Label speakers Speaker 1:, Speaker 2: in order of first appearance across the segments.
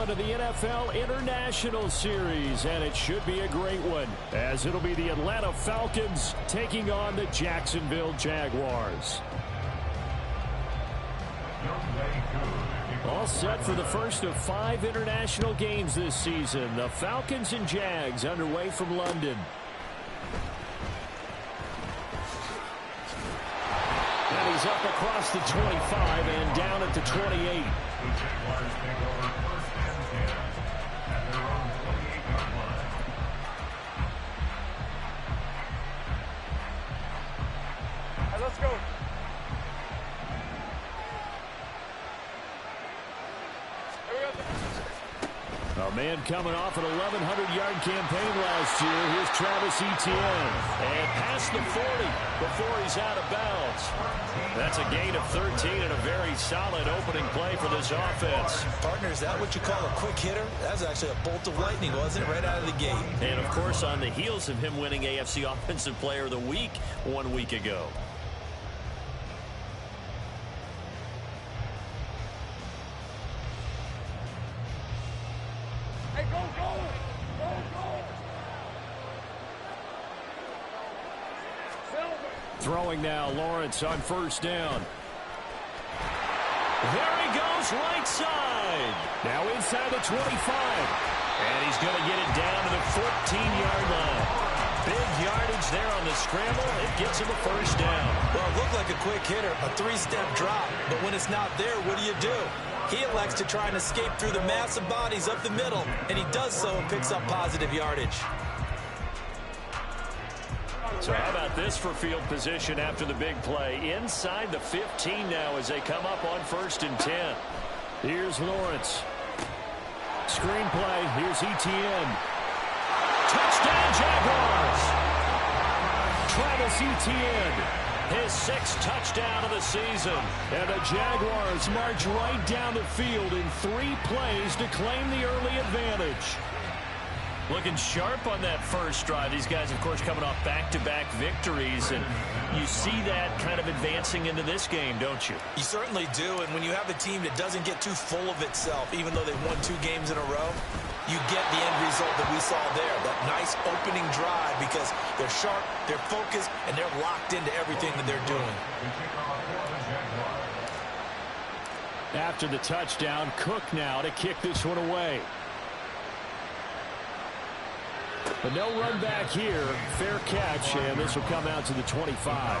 Speaker 1: installment of the NFL International Series, and it should be a great one, as it'll be the Atlanta Falcons taking on the Jacksonville Jaguars. All set for the first of 5 international games this season. The Falcons and Jags underway from London. And he's up across the 25 and down at the 28.
Speaker 2: Let's go.
Speaker 1: A man coming off an 1,100-yard campaign last year. Here's Travis Etienne. And past the 40 before he's out of bounds. That's a gain of 13 and a very solid opening play for this offense.
Speaker 3: Partner, is that what you call a quick hitter? That was actually a bolt of lightning, wasn't it? Right out of the gate.
Speaker 4: And, of course, on the heels of him winning AFC Offensive Player of the Week 1 week ago.
Speaker 1: Throwing now, Lawrence on first down. There he goes, right side. Now inside the 25. And he's going to get it down to the 14-yard line. Big yardage there on the scramble. It gets him a first down.
Speaker 3: Well, it looked like a quick hitter, a 3-step drop. But when it's not there, what do? He elects to try and escape through the massive bodies up the middle, and he does so and picks up positive yardage.
Speaker 1: So how about this for field position after the big play? Inside the 15 now as they come up on 1st and 10. Here's Lawrence. Screen play. Here's Etienne. Touchdown, Jaguars! Travis Etienne, his 6th touchdown of the season. And the Jaguars march right down the field in 3 plays to claim the early advantage.
Speaker 4: Looking sharp on that first drive. These guys, of course, coming off back-to-back victories, and you see that kind of advancing into this game, don't you?
Speaker 3: You certainly do, and when you have a team that doesn't get too full of itself, even though they've won 2 games in a row, you get the end result that we saw there, that nice opening drive, because they're sharp, they're focused, and they're locked into everything that they're doing.
Speaker 1: After the touchdown, Cook now to kick this one away. But no run back here. Fair catch, and this will come out to the 25.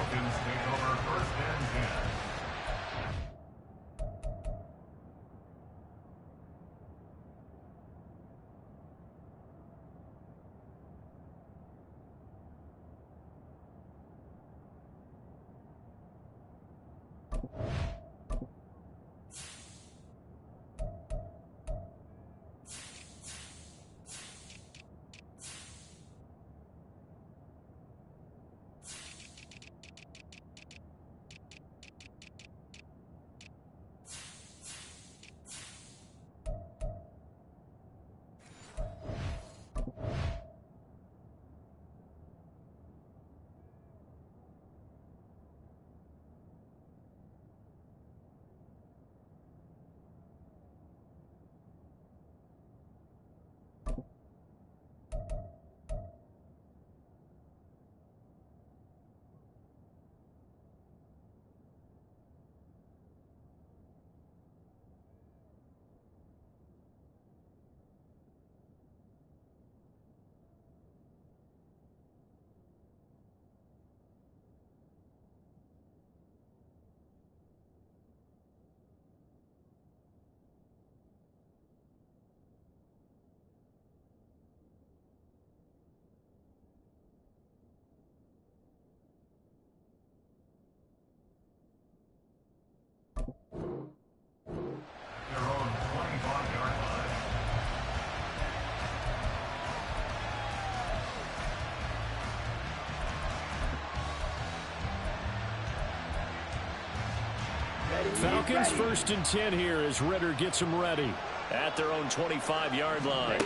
Speaker 1: Falcons 1st and 10 here as Ritter gets them ready.
Speaker 4: At their own 25-yard line.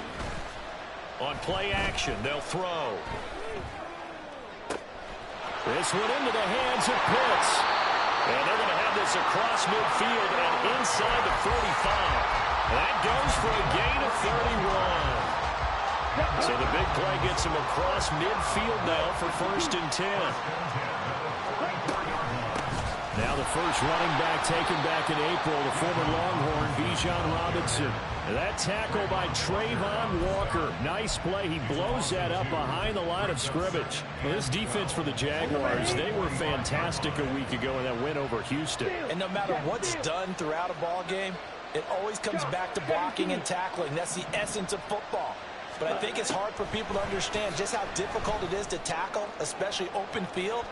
Speaker 4: On play action, they'll throw.
Speaker 1: This one into the hands of Pitts.
Speaker 4: And they're going to have this across midfield and inside the 45. That goes for a gain
Speaker 1: So the big play gets him across midfield now for 1st and 10. Now the first running back taken back in April, the former Longhorn, Bijan Robinson. That tackle by Trayvon Walker. Nice play. He blows that up behind the line of scrimmage. Well, this defense for the Jaguars, they were fantastic a week ago in that win over Houston.
Speaker 3: And no matter what's done throughout a ball game, it always comes back to blocking and tackling. That's the essence of football. But I think it's hard for people to understand just how difficult it is to tackle, especially open field.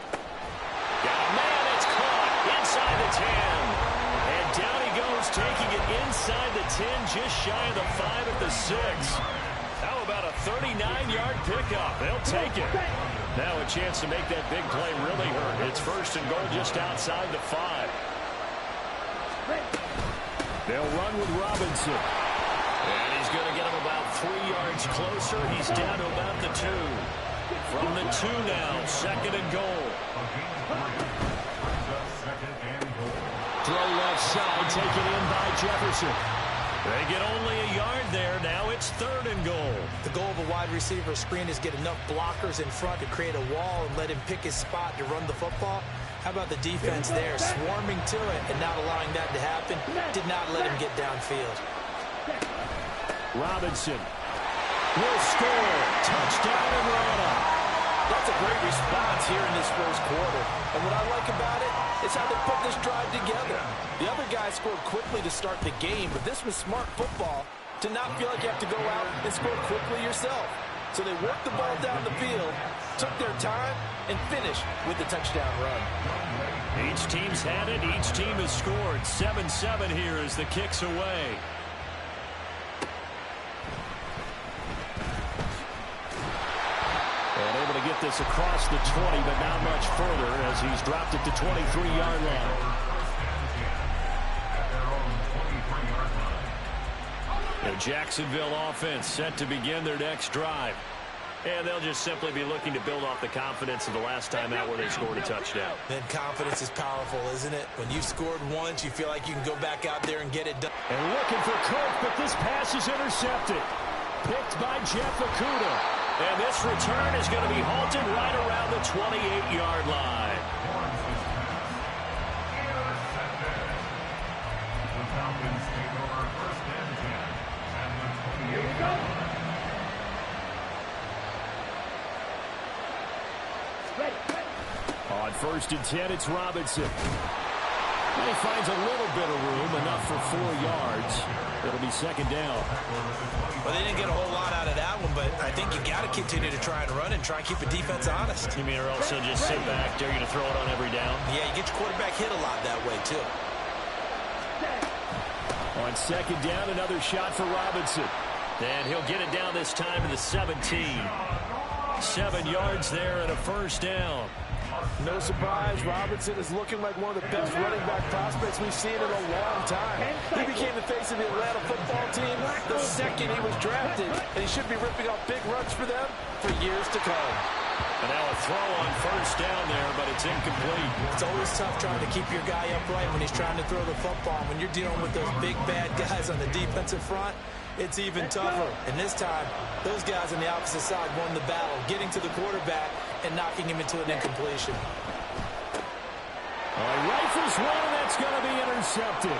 Speaker 1: Got a man, it's caught inside the 10. And down he goes, taking it inside the 10, just shy of the 5 at the 6. How about a 39-yard pickup? They'll take it. Now a chance to make that big play really hurt. It's 1st and goal just outside the 5. They'll run with Robinson. And he's going to get him about 3 yards closer. He's down to about the 2. From the 2 now, 2nd and goal. Throw left side, taken in by Jefferson. They get only a yard there. Now it's 3rd and goal.
Speaker 3: The goal of a wide receiver screen is get enough blockers in front to create a wall and let him pick his spot to run the football. How about the defense there, swarming to it and not allowing that to happen? Did not let him get downfield.
Speaker 1: Robinson will score. Touchdown Atlanta.
Speaker 3: That's a great response here in this first quarter. And what I like about it is how they put this drive together. The other guys scored quickly to start the game, but this was smart football to not feel like you have to go out and score quickly yourself. So they worked the ball down the field, took their time, and finished with the touchdown run.
Speaker 1: Each team's had it. Each team has scored. 7-7 here as the kick's away. And able to get this across the 20, but not much further as he's dropped it to 23-yard line. The Jacksonville offense set to begin their next drive. And they'll just simply be looking to build off the confidence of the last time out where they scored a touchdown.
Speaker 3: Then confidence is powerful, isn't it? When you've scored once, you feel like you can go back out there and get it done.
Speaker 1: And looking for Kirk, but this pass is intercepted. Picked by Jeff Okudah. And this return is going to be halted right around the 28-yard line. Here we go. On 1st and 10, it's Robinson. And he finds a little bit of room, enough for 4 yards. It'll be 2nd down.
Speaker 3: Well, they didn't get a whole lot out of that one, but I think you got to continue to try and run and try and keep the defense honest.
Speaker 1: You mean, or also just sit back, they're going to throw it on every down?
Speaker 3: Yeah, you get your quarterback hit a lot that way, too.
Speaker 1: On 2nd down, another shot for Robinson. And he'll get it down this time to the 17. 7 yards there and a 1st down.
Speaker 3: No surprise, Robinson is looking like one of the best running back prospects we've seen in a long time. He became the face of the Atlanta football team the second he was drafted, and he should be ripping off big runs for them for years to come.
Speaker 1: And now a throw on 1st down there, but it's incomplete.
Speaker 3: It's always tough trying to keep your guy upright when he's trying to throw the football. When you're dealing with those big, bad guys on the defensive front, it's even tougher. And this time, those guys on the opposite side won the battle, getting to the quarterback and knocking him into an incompletion.
Speaker 1: Rifles one, and that's going to be intercepted.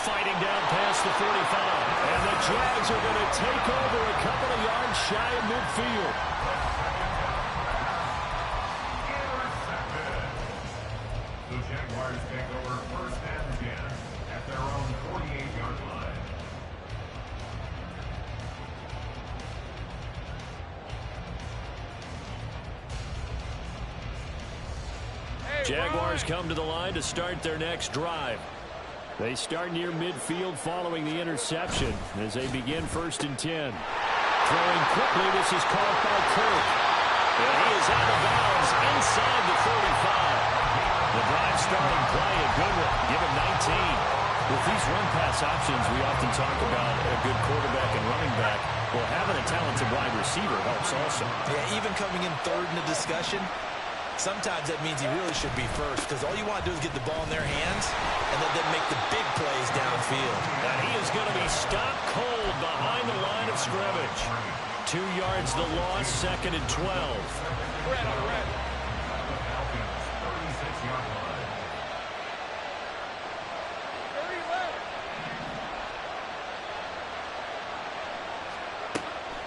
Speaker 1: Fighting down past the 45. And the Jags are going to take over a couple of yards shy of midfield.
Speaker 2: The Jaguars take over 1st and 10 at their own 48-yard line.
Speaker 1: Jaguars come to the line to start their next drive. They start near midfield following the interception as they begin 1st and 10. Throwing quickly, this is caught by Kirk. And he is out of bounds inside the 45. The drive starting play, a good one. Give him 19. With these run-pass options, we often talk about a good quarterback and running back. Well, having a talented wide receiver helps also.
Speaker 3: Yeah, even coming in 3rd in the discussion, sometimes that means he really should be 1st, because all you want to do is get the ball in their hands and let them make the big plays downfield.
Speaker 1: And he is going to be stopped cold behind the line of scrimmage. 2 yards the loss, 2nd and 12.
Speaker 3: Red on red.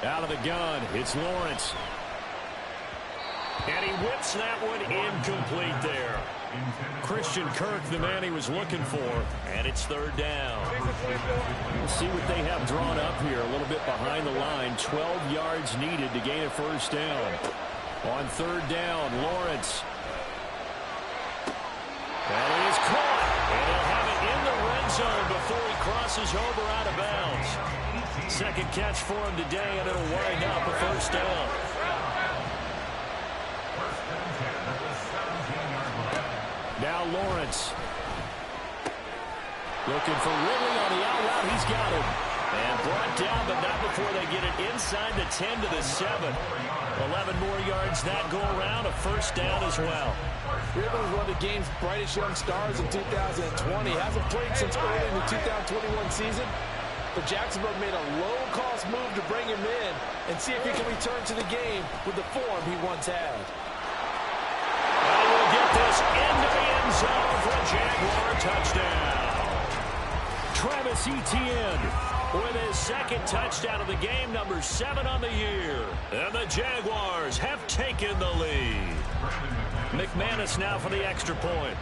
Speaker 1: Out of the gun, it's Lawrence. And he whips that one incomplete there. Christian Kirk, the man he was looking for, and it's 3rd down. We'll see what they have drawn up here, a little bit behind the line. 12 yards needed to gain a 1st down. On 3rd down, Lawrence. And it is caught, and he'll have it in the red zone before he crosses over out of bounds. 2nd catch for him today, and it'll wind up a 1st down. Now Lawrence. Looking for Ridley on the out route. He's got him. And brought down, but not before they get it inside the 10 to the 7. 11 more yards that go around. A 1st down as well.
Speaker 3: Ridley was one of the game's brightest young stars in 2020. Hasn't played since early in the 2021 season. But Jacksonville made a low-cost move to bring him in and see if he can return to the game with the form he once had.
Speaker 1: And we'll get this into the end zone for a Jaguar touchdown. Travis Etienne with his 2nd touchdown of the game, number 7 on the year. And the Jaguars have taken the lead. McManus now for the extra point.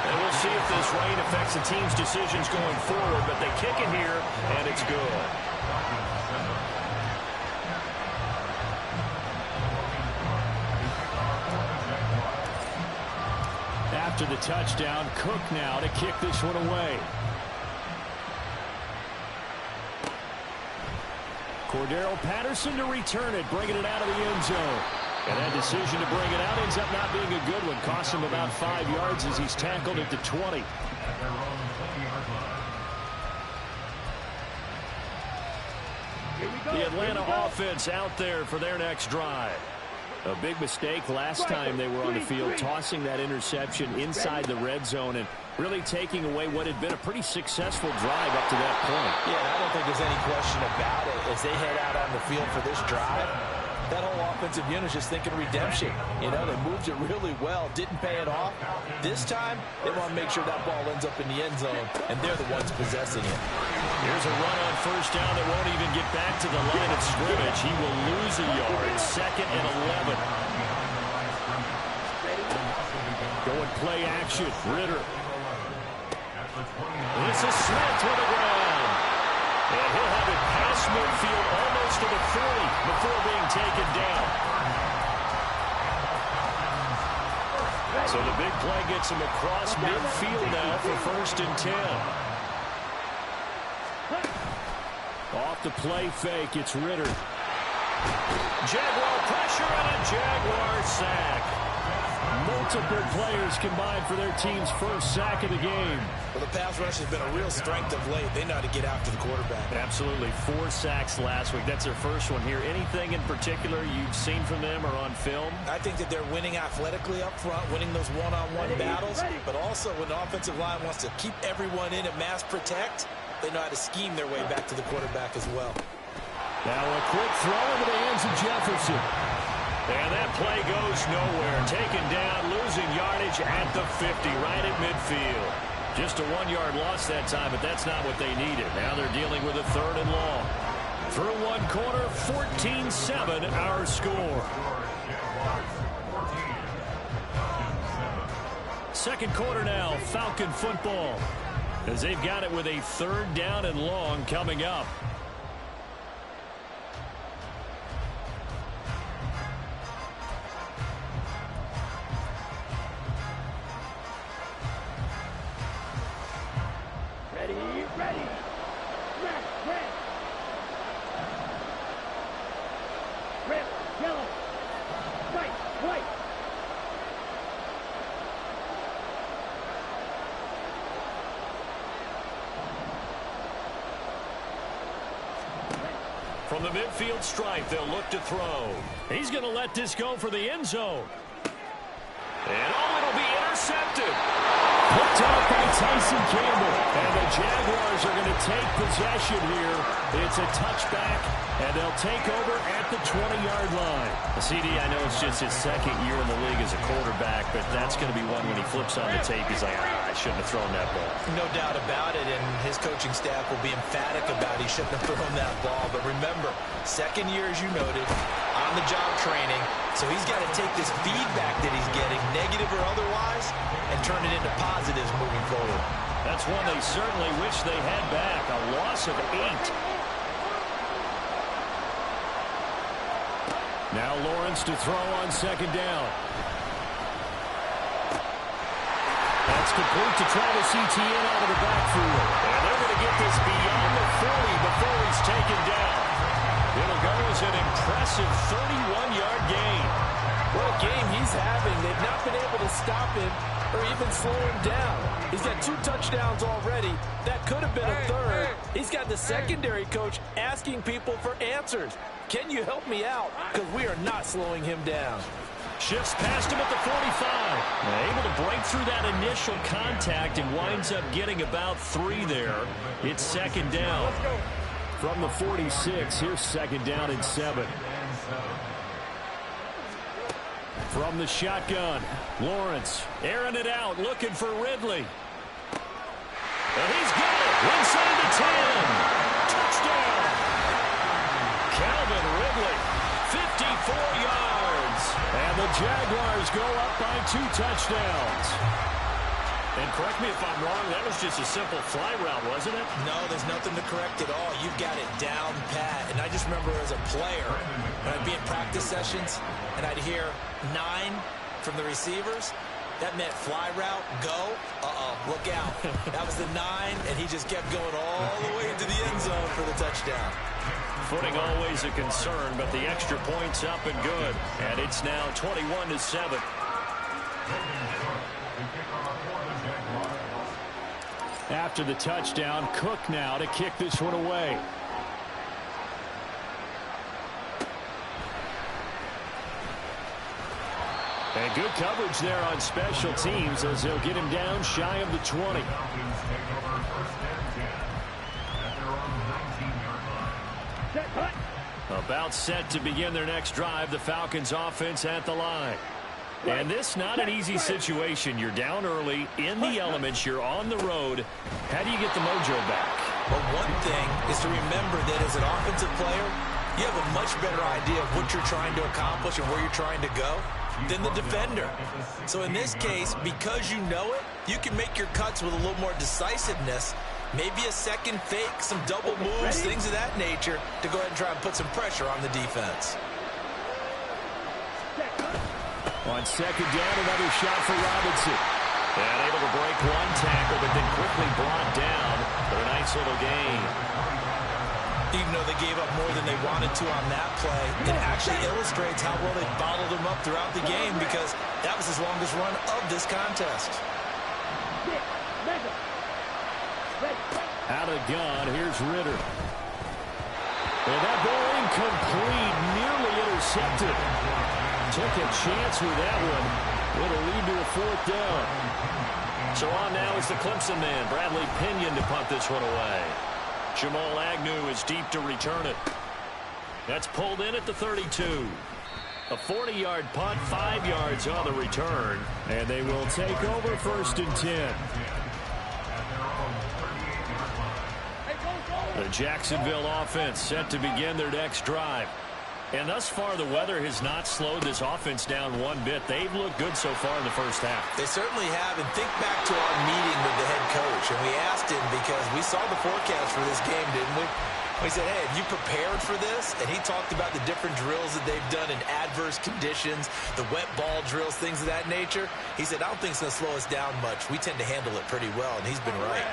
Speaker 1: And we'll see if this rain affects the team's decisions going forward, but they kick it here, and it's good. After the touchdown, Cook now to kick this one away. Cordero Patterson to return it, bringing it out of the end zone. And that decision to bring it out ends up not being a good one. Costs him about 5 yards as he's tackled at the 20. The Atlanta offense out there for their next drive. A big mistake last time they were on the field, tossing that interception inside the red zone and really taking away what had been a pretty successful drive up to that point.
Speaker 3: Yeah, I don't think there's any question about it. As they head out on the field for this drive, that whole offensive unit is just thinking redemption. You know, they moved it really well, didn't pay it off. This time, they want to make sure that ball ends up in the end zone, and they're the ones possessing it.
Speaker 1: Here's a run on 1st down that won't even get back to the line of scrimmage. He will lose a yard. 2nd and 11. Going play action. Ritter. This is Smith to the ground. And he'll have it past midfield almost to the 40 before being taken down. So the big play gets him across midfield now for 1st and 10. Off the play fake, it's Ritter. Jaguar pressure and a Jaguar sack. Multiple players combined for their team's 1st sack of the game.
Speaker 3: Well, the pass rush has been a real strength of late. They know how to get after the quarterback.
Speaker 1: Absolutely. 4 sacks last week. That's their 1st one here. Anything in particular you've seen from them or on film?
Speaker 3: I think that they're winning athletically up front, winning those one-on-one battles, but also when the offensive line wants to keep everyone in and mass protect, they know how to scheme their way back to the quarterback as well.
Speaker 1: Now a quick throw into the hands of Jefferson. And that play goes nowhere. Taken down, losing yardage at the 50, right at midfield. Just a 1-yard loss that time, but that's not what they needed. Now they're dealing with a 3rd and long. Through 1 quarter, 14-7 our score. 2nd quarter now, Falcon football. As they've got it with a 3rd down and long coming up. From the midfield stripe, they'll look to throw. He's going to let this go for the end zone. And it'll be intercepted. Picked off by Tyson Campbell. And the Jaguars are going to take possession here. It's a touchback, and they'll take over at the 20-yard line.
Speaker 4: CD, I know it's just his second year in the league as a quarterback, but that's going to be one when he flips on the tape, he's like, I shouldn't have thrown that ball.
Speaker 3: No doubt about it, and his coaching staff will be emphatic about he shouldn't have thrown that ball. But remember, second year, as you noted, on-the-job training, so he's got to take this feedback that he's getting, negative or otherwise, and turn it into positives moving forward.
Speaker 1: That's one they certainly wish they had back. A loss of 8. Now Lawrence to throw on second down. That's complete to Travis Etienne out of the backfield. And they're going to get this beyond the 40 before he's taken down. It'll go as an impressive 31-yard gain.
Speaker 5: What a game he's having. They've not been able to stop him or even slow him down. He's got 2 touchdowns already. That could have been a third. He's got the secondary coach asking people for answers. Can you help me out? Because we are not slowing him down.
Speaker 1: Shifts past him at the 45. Able to break through that initial contact and winds up getting about 3 there. It's second down. From the 46, here's second down and 7. From the shotgun, Lawrence airing it out, looking for Ridley. And he's got it inside the 10. Touchdown. Calvin Ridley, 54 yards. And the Jaguars go up by 2 touchdowns. And correct me if I'm wrong, that was just a simple fly route, wasn't it?
Speaker 3: No, there's nothing to correct at all. You've got it down pat. And I just remember as a player, when I'd be in practice sessions, and I'd hear 9 from the receivers, that meant fly route, go, look out. That was the 9, and he just kept going all the way into the end zone for the touchdown.
Speaker 1: Footing always a concern, but the extra point's up and good. And it's now 21-7. After the touchdown, Cook now to kick this one away. And good coverage there on special teams as they'll get him down shy of the 20. About set to begin their next drive, the Falcons offense at the line. And this not an easy situation. You're down early, in the elements, you're on the road. How do you get the mojo back?
Speaker 3: Well, one thing is to remember that as an offensive player, you have a much better idea of what you're trying to accomplish and where you're trying to go than the defender. So in this case, because you know it, you can make your cuts with a little more decisiveness. Maybe a second fake, some double moves, things of that nature to go ahead and try and put some pressure on the defense.
Speaker 1: On second down, another shot for Robinson. And able to break one tackle, but then quickly brought down for a nice little gain.
Speaker 3: Even though they gave up more than they wanted to on that play, it actually illustrates how well they bottled them up throughout the game because that was his longest run of this contest.
Speaker 1: Out of the gun, here's Ritter. And that ball incomplete, nearly intercepted. Took a chance with that one. It'll lead to a 4th down. So on now is the Clemson man, Bradley Pinion, to punt this one away. Jamal Agnew is deep to return it. That's pulled in at the 32. A 40-yard punt, 5 yards on the return. And they will take over 1st and 10. The Jacksonville offense set to begin their next drive. And thus far, the weather has not slowed this offense down one bit. They've looked good so far in the first half.
Speaker 3: They certainly have. And think back to our meeting with the head coach. And we asked him because we saw the forecast for this game, didn't we? We said, hey, have you prepared for this? And he talked about the different drills that they've done in adverse conditions, the wet ball drills, things of that nature. He said, I don't think it's going to slow us down much. We tend to handle it pretty well, and he's been right.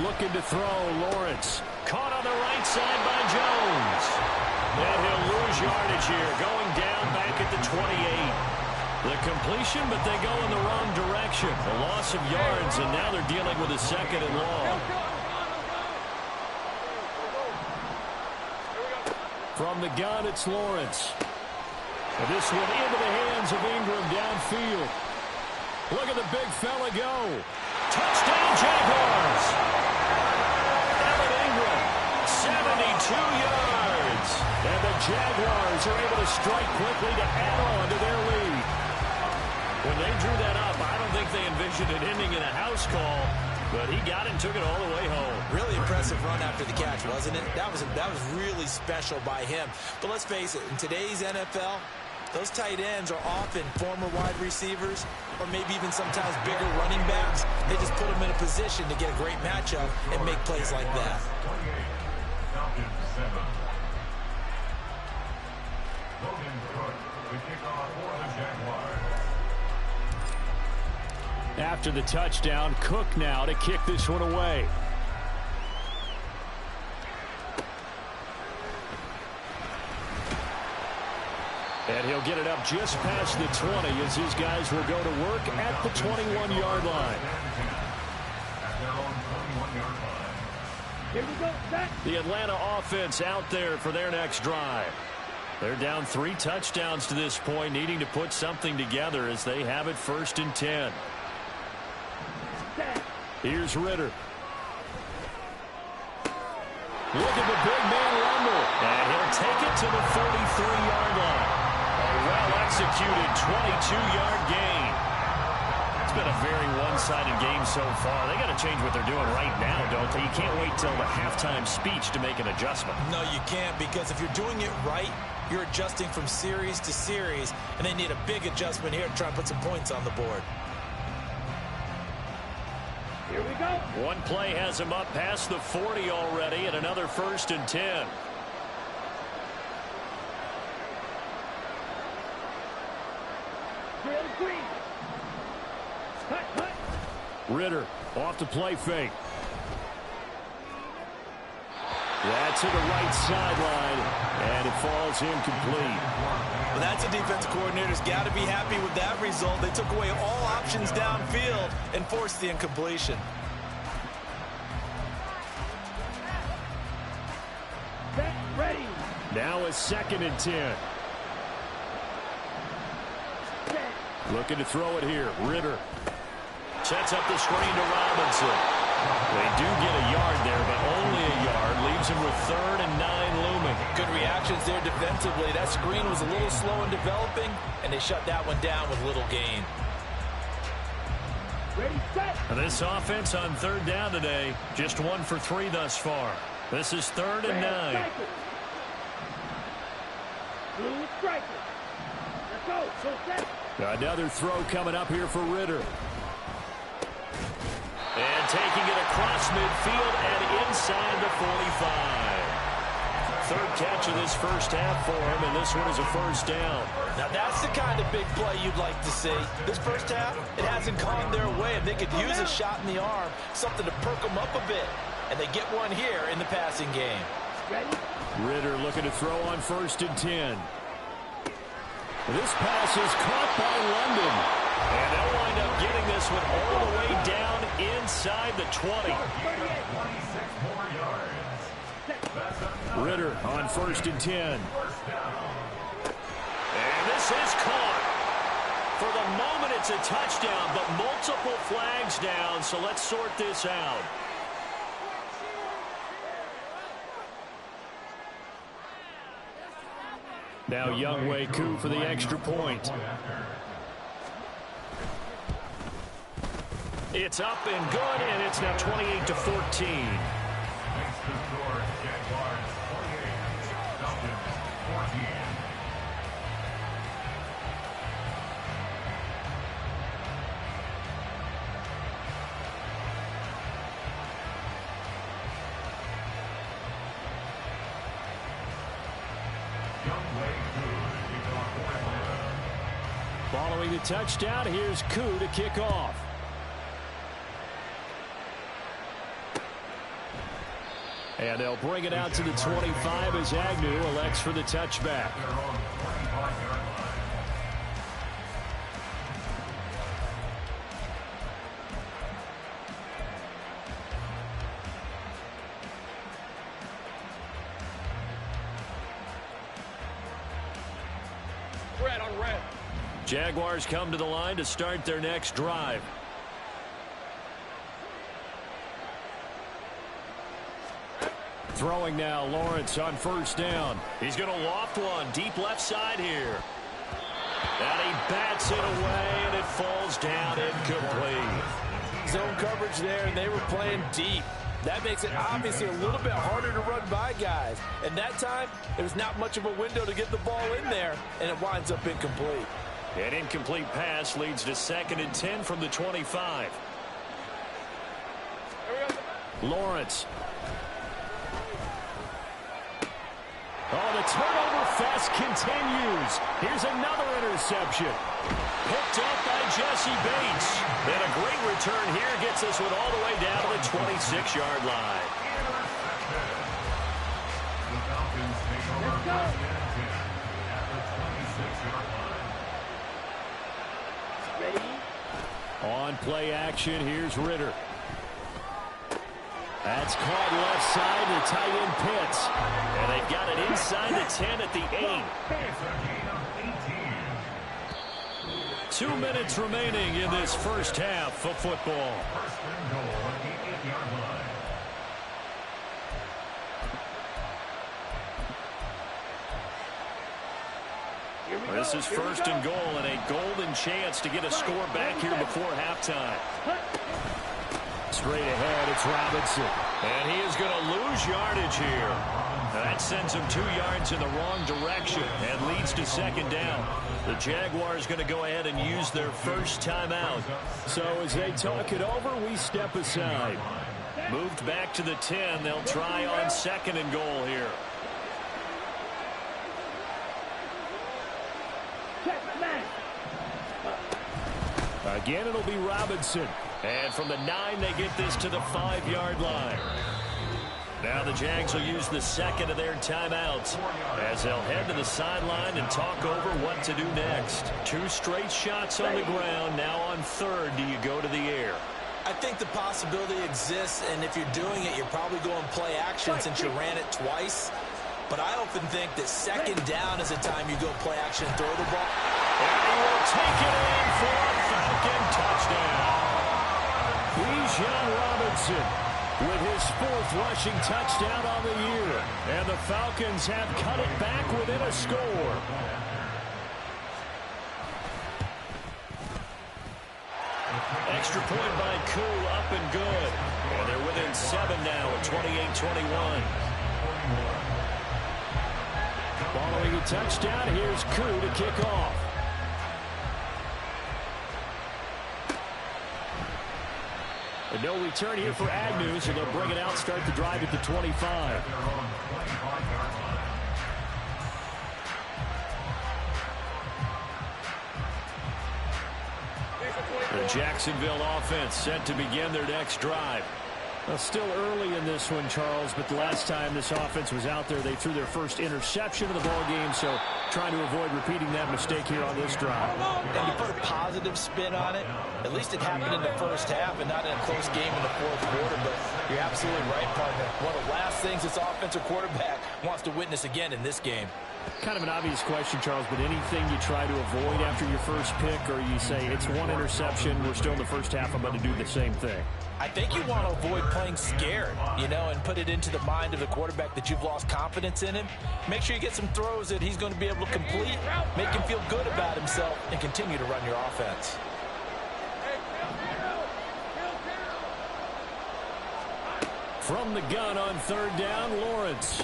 Speaker 1: Looking to throw, Lawrence. Caught on the right side by Jones. And he'll lose yardage here, going down back at the 28. The completion, but they go in the wrong direction. A loss of yards, and now they're dealing with a 2nd and long. From the gun, it's Lawrence. And this one into the hands of Ingram downfield. Look at the big fella go. Touchdown, Jaguars. Evan Ingram, 72 yards. And the Jaguars are able to strike quickly to add on to their lead. When they drew that up, I don't think they envisioned it ending in a house call, but he got it and took it all the way home.
Speaker 3: Really impressive run after the catch, wasn't it? That was really special by him. But let's face it, in today's NFL, those tight ends are often former wide receivers or maybe even sometimes bigger running backs. They just put them in a position to get a great matchup and make plays like that.
Speaker 1: After the touchdown, Cook now to kick this one away. And he'll get it up just past the 20 as his guys will go to work at the 21-yard line.
Speaker 6: Here we go, set.
Speaker 1: The Atlanta offense out there for their next drive. They're down 3 touchdowns to this point, needing to put something together as they have it 1st and 10. Here's Ritter. Look at the big man rumble. And he'll take it to the 43-yard line. A well-executed 22-yard gain. It's been a very one-sided game so far. They got to change what they're doing right now, don't they? You can't wait till the halftime speech to make an adjustment.
Speaker 3: No, you can't, because if you're doing it right, you're adjusting from series to series, and they need a big adjustment here to try and put some points on the board.
Speaker 6: Here we go.
Speaker 1: One play has him up past the 40 already, and another 1st and 10.
Speaker 6: Drill green. Cut.
Speaker 1: Ritter off the play fake. That's to the right sideline, and it falls incomplete.
Speaker 3: Well, that's a defensive coordinator's got to be happy with that result. They took away all options downfield and forced the incompletion.
Speaker 6: Set, ready.
Speaker 1: Now a 2nd and 10.
Speaker 6: Set.
Speaker 1: Looking to throw it here. Ritter sets up the screen to Robinson. They do get a yard there, but only a yard. Leaves him with 3rd and 9 looming.
Speaker 3: Good reactions there defensively. That screen was a little slow in developing, and they shut that one down with little gain.
Speaker 6: Ready, set.
Speaker 1: And this offense on 3rd down today, just 1 for 3 thus far. This is 3rd and 9.
Speaker 6: Strike it. Blue strike it. Let's go. So set.
Speaker 1: Another throw coming up here for Ritter. And taking it across midfield and inside the 45. 3rd catch of this first half for him, and this one is a 1st down.
Speaker 3: Now that's the kind of big play you'd like to see. This first half, it hasn't gone their way. If they could use a shot in the arm, something to perk them up a bit. And they get one here in the passing game.
Speaker 6: Ready.
Speaker 1: Ritter looking to throw on 1st and 10. This pass is caught by London. And they'll wind up getting this one all the way down inside the 20. Ritter on 1st and 10. And this is caught. For the moment, it's a touchdown, but multiple flags down, so let's sort this out. Now Younghoe Koo for the extra point. It's up and good, and it's now 28-14. Following the touchdown, here's Koo to kick off. And they'll bring it out to the 25 as Agnew elects for the touchback.
Speaker 6: Red on red.
Speaker 1: Jaguars come to the line to start their next drive. Throwing now, Lawrence on first down. He's going to loft one deep left side here. And he bats it away, and it falls down incomplete.
Speaker 5: Zone coverage there, and they were playing deep. That makes it obviously a little bit harder to run by guys. And that time, there's not much of a window to get the ball in there, and it winds up incomplete.
Speaker 1: An incomplete pass leads to 2nd and 10 from the 25. Lawrence. Oh, the turnover fest continues. Here's another interception. Picked up by Jesse Bates. And a great return here gets us one all the way down to the 26-yard line.
Speaker 2: The Falcons take over first and 10 at the 26-yard line.
Speaker 6: Ready?
Speaker 1: On play action, here's Ritter. That's caught left side to tight end Pitts. And they've got it inside the 10 at the 8.
Speaker 2: It's a gain of 18.
Speaker 1: 2 minutes remaining in this first half of football.
Speaker 2: First and goal at the 8-yard line.
Speaker 6: Here we
Speaker 1: This
Speaker 6: go.
Speaker 1: is
Speaker 6: Here we
Speaker 1: first
Speaker 6: go.
Speaker 1: and goal and a golden chance to get a score back here before halftime. Straight ahead, it's Robinson. And he is going to lose yardage here. That sends him 2 yards in the wrong direction and leads to 2nd down. The Jaguars going to go ahead and use their first timeout. So as they talk it over, we step aside. Moved back to the 10. They'll try on 2nd and goal here.
Speaker 6: Check, man.
Speaker 1: Again, it'll be Robinson. And from the 9, they get this to the 5-yard line. Now the Jags will use the 2nd of their timeouts as they'll head to the sideline and talk over what to do next. 2 straight shots on the ground. Now on 3rd, do you go to the air?
Speaker 3: I think the possibility exists, and if you're doing it, you're probably going play action since you ran it twice. But I often think that 2nd down is the time you go play action and throw the ball.
Speaker 1: And he will take it in for a Falcon touchdown. Bijan Robinson with his 4th rushing touchdown on the year. And the Falcons have cut it back within a score. Extra point by Koo, up and good. And they're within 7 now at 28-21. Following a touchdown, here's Koo to kick off. And no return here for Agnew, so they'll bring it out, start the drive at the 25. The Jacksonville offense set to begin their next drive. Well, still early in this one, Charles, but the last time this offense was out there, they threw their first interception of the ball game, so trying to avoid repeating that mistake here on this drive.
Speaker 5: And to put a positive spin on it, at least it happened in the first half and not in a close game in the 4th quarter, but you're absolutely right, partner. One of the last things this offensive quarterback wants to witness again in this game.
Speaker 1: Kind of an obvious question, Charles, but anything you try to avoid after your first pick, or you say it's 1 interception, we're still in the first half, I'm going to do the same thing?
Speaker 5: I think you want to avoid playing scared, you know, and put it into the mind of the quarterback that you've lost confidence in him. Make sure you get some throws that he's going to be able to complete, make him feel good about himself, and continue to run your offense.
Speaker 1: From the gun on 3rd down, Lawrence.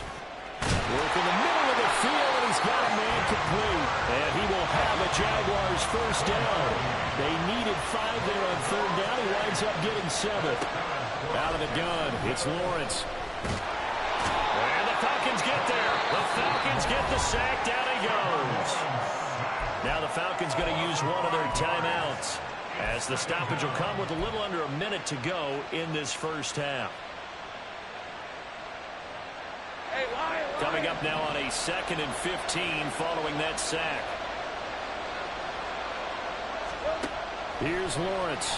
Speaker 1: Work in the middle of the field, and he's got a man complete. And he will have a Jaguars first down. They needed 5 there on 3rd down. He winds up getting 7. Out of the gun, it's Lawrence. And the Falcons get there. The Falcons get the sack. Down he goes. Now the Falcons going to use one of their timeouts, as the stoppage will come with a little under a minute to go in this first half. Coming up now on a 2nd and 15 following that sack. Here's Lawrence.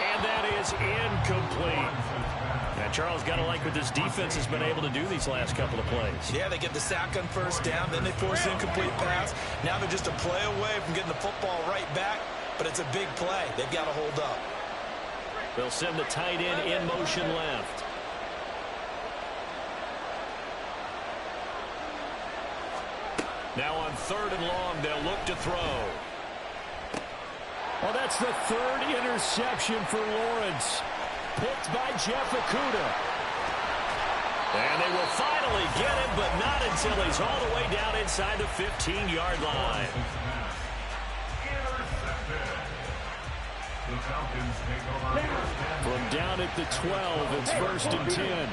Speaker 1: And that is incomplete. And Charles, got to like what this defense has been able to do these last couple of plays.
Speaker 3: Yeah, they get the sack on first down, then they force incomplete pass. Now they're just a play away from getting the football right back, but it's a big play. They've got to hold up.
Speaker 1: They'll send the tight end in motion left. Now on 3rd and long, they'll look to throw. Well, that's the 3rd interception for Lawrence. Picked by Jeff Okudah. And they will finally get him, but not until he's all the way down inside the 15-yard line. From down at the 12, it's 1st and 10.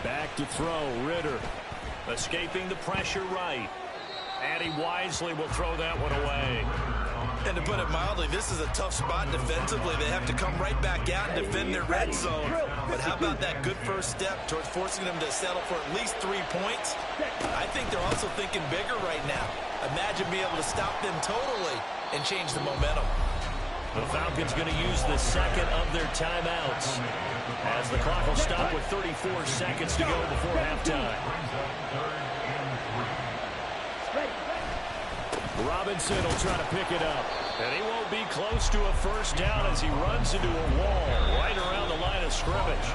Speaker 1: Back to throw, Ritter. Escaping the pressure right. And he wisely will throw that one away.
Speaker 3: And to put it mildly, this is a tough spot defensively. They have to come right back out and defend their red zone. But how about that good first step towards forcing them to settle for at least 3 points? I think they're also thinking bigger right now. Imagine being able to stop them totally and change the momentum.
Speaker 1: The Falcons going to use the second of their timeouts as the clock will stop with 34 seconds to go before halftime. Robinson will try to pick it up. And he won't be close to a first down as he runs into a wall right around the line of scrimmage.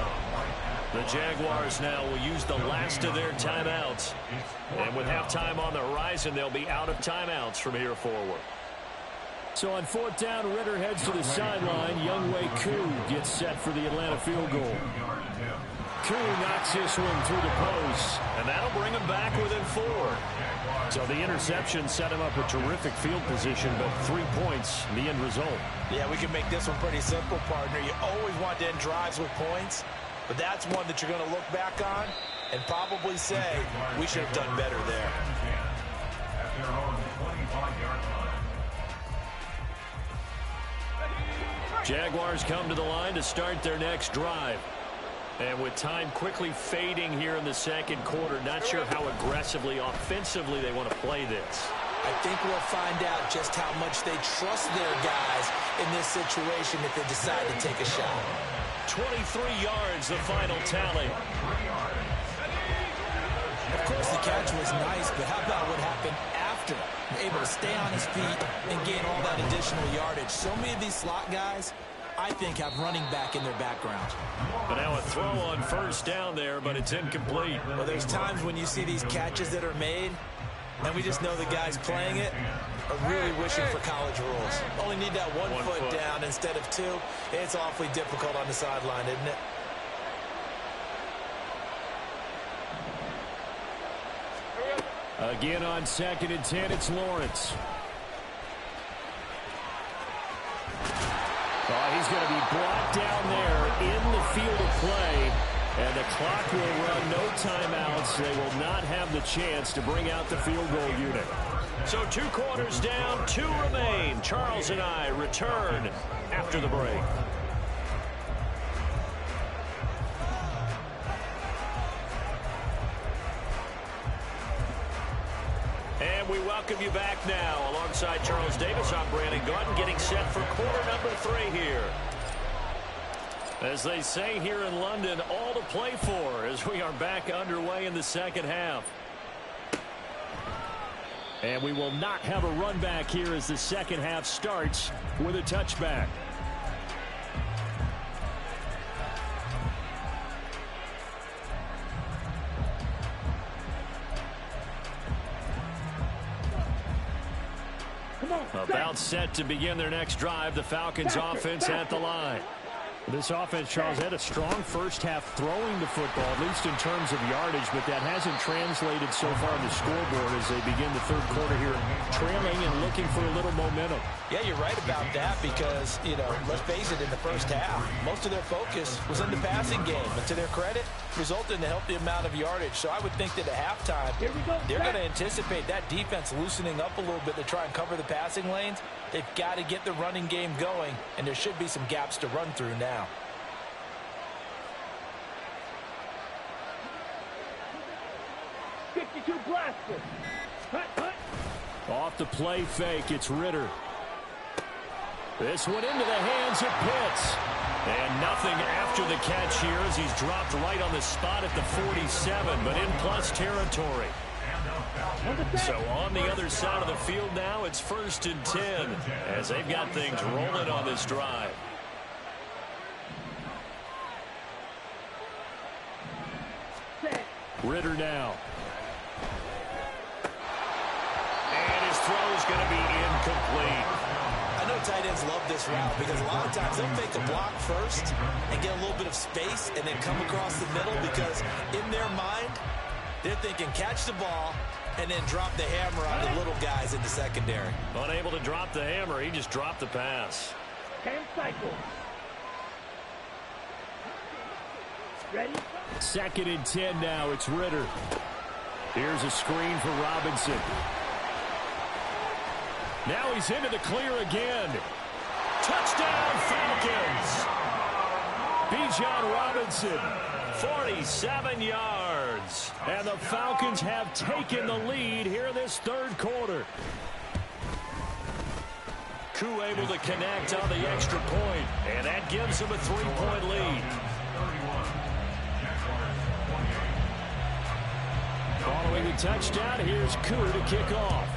Speaker 1: The Jaguars now will use the last of their timeouts. And with halftime on the horizon, they'll be out of timeouts from here forward. So on 4th down, Ritter heads to the sideline. Younghoe Koo gets set for the Atlanta field goal. Koo knocks this one through the post, and that'll bring him back within 4. So the interception set him up a terrific field position, but 3 points, the end result.
Speaker 3: Yeah, we can make this one pretty simple, partner. You always want to end drives with points, but that's one that you're going to look back on and probably say, we should have done better there.
Speaker 2: At their own 25-yard line.
Speaker 1: Jaguars come to the line to start their next drive. And with time quickly fading here in the second quarter, not sure how aggressively, offensively they want to play this.
Speaker 3: I think we'll find out just how much they trust their guys in this situation if they decide to take a shot.
Speaker 1: 23 yards, the final tally.
Speaker 3: Of course, the catch was nice, but how about what happened after? Able to stay on his feet and gain all that additional yardage. So many of these slot guys, I think, have running back in their background.
Speaker 1: But now a throw on first down there, but it's incomplete.
Speaker 3: Well, there's times when you see these catches that are made, and we just know the guys playing it are really wishing for college rules. Only need that one foot down instead of 2. It's awfully difficult on the sideline, isn't it?
Speaker 1: Again on 2nd and 10, it's Lawrence. He's going to be brought down there in the field of play, and the clock will run, no timeouts. They will not have the chance to bring out the field goal unit. So 2 quarters down, 2 remain. Charles and I return after the break. And we welcome you back now. Alongside Charles Davis, I'm Brandon Gaudin, getting set for quarter number 3 here. As they say here in London, all to play for as we are back underway in the second half. And we will not have a run back here as the second half starts with a touchback. About set to begin their next drive, the Falcons offense at the line. This offense, Charles, had a strong first half throwing the football, at least in terms of yardage, but that hasn't translated so far on the scoreboard as they begin the third quarter here, trailing and looking for a little momentum.
Speaker 3: Yeah, you're right about that because, you know, let's face it, in the first half, most of their focus was in the passing game. But to their credit, resulted in a healthy amount of yardage. So I would think that at halftime, they're going to anticipate that defense loosening up a little bit to try and cover the passing lanes. They've got to get the running game going, and there should be some gaps to run through now.
Speaker 1: Off the play fake, it's Ritter. This one into the hands of Pitts. And nothing after the catch here as he's dropped right on the spot at the 47, but in plus territory. So on the other side of the field now, it's 1st and 10 as they've got things rolling on this drive. Ritter now. And his throw is going to be incomplete.
Speaker 3: I know tight ends love this route because a lot of times they'll fake a block first and get a little bit of space and then come across the middle because in their mind, they're thinking catch the ball and then drop the hammer on the little guys in the secondary.
Speaker 1: Unable to drop the hammer, he just dropped the pass.
Speaker 6: Cam cycle. Ready?
Speaker 1: 2nd and 10 now. It's Ritter. Here's a screen for Robinson. Now he's into the clear again. Touchdown, Falcons. Bijan Robinson, 47 yards. And the Falcons have taken the lead here in this 3rd quarter. Koo able to connect on the extra point, and that gives him a 3-point lead. Following the touchdown, here's Koo to kick off.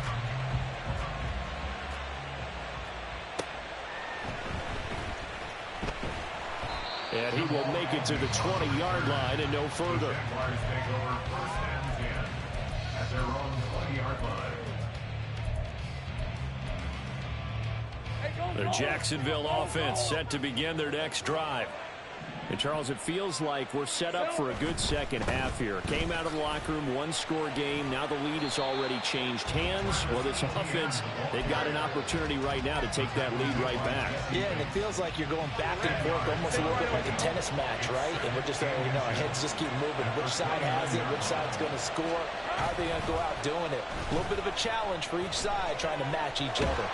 Speaker 1: And he will make it to the 20-yard line and no further.
Speaker 2: Jaguars take over 1st and 10 at their own 20-yard line.
Speaker 1: The Jacksonville offense set to begin their next drive. And, Charles, it feels like we're set up for a good second half here. Came out of the locker room, one-score game. Now the lead has already changed hands. Well, this offense, they've got an opportunity right now to take that lead right back.
Speaker 5: Yeah, and it feels like you're going back and forth almost a little bit like a tennis match, right? And we're just, our heads just keep moving. Which side has it? Which side's going to score? How are they going to go out doing it? A little bit of a challenge for each side trying to match each other.